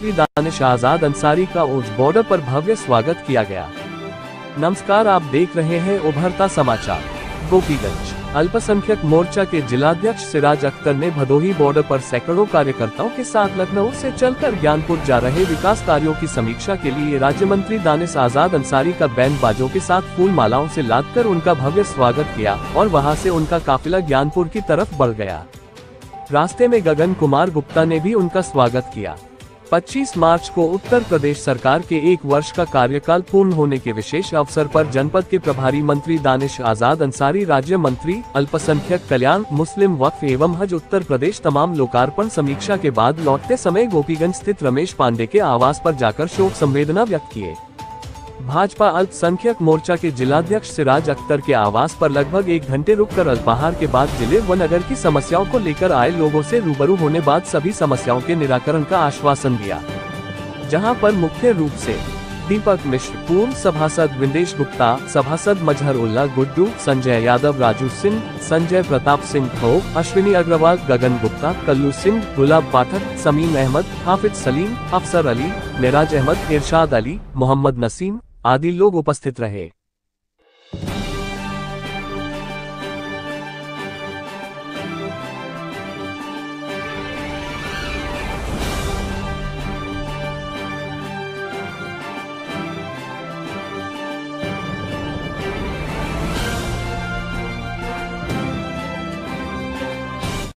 दानिश आजाद अंसारी का उस बॉर्डर पर भव्य स्वागत किया गया। नमस्कार, आप देख रहे हैं उभरता समाचार। गोपीगंज अल्पसंख्यक मोर्चा के जिलाध्यक्ष सिराज अख्तर ने भदोही बॉर्डर पर सैकड़ों कार्यकर्ताओं के साथ लखनऊ से चलकर ज्ञानपुर जा रहे विकास कार्यों की समीक्षा के लिए राज्य मंत्री दानिश आजाद अंसारी का बैंड बाजों के साथ फूल मालाओं से लादकर उनका भव्य स्वागत किया और वहां से उनका काफिला ज्ञानपुर की तरफ बढ़ गया। रास्ते में गगन कुमार गुप्ता ने भी उनका स्वागत किया। 25 मार्च को उत्तर प्रदेश सरकार के 1 वर्ष का कार्यकाल पूर्ण होने के विशेष अवसर पर जनपद के प्रभारी मंत्री दानिश आजाद अंसारी, राज्य मंत्री अल्पसंख्यक कल्याण, मुस्लिम वक्फ एवं हज उत्तर प्रदेश तमाम लोकार्पण समीक्षा के बाद लौटते समय गोपीगंज स्थित रमेश पांडे के आवास पर जाकर शोक संवेदना व्यक्त किए। भाजपा अल्पसंख्यक मोर्चा के जिलाध्यक्ष सिराज अख्तर के आवास पर लगभग 1 घंटे रुककर अल्पाहार के बाद जिले व नगर की समस्याओं को लेकर आए लोगों से रूबरू होने बाद सभी समस्याओं के निराकरण का आश्वासन दिया, जहां पर मुख्य रूप से दीपक मिश्र, पूर्व सभासद विंदेश गुप्ता, सभासद मजहर उल्ला गुड्डू, संजय यादव, राजू सिंह, संजय प्रताप सिंह थोक, अश्विनी अग्रवाल, गगन गुप्ता, कल्लू सिंह, गुलाब पाठक, समीम अहमद, हाफिज सलीम, अफसर अली, मेराज अहमद, इरशाद अली, मोहम्मद नसीम आदि लोग उपस्थित रहे।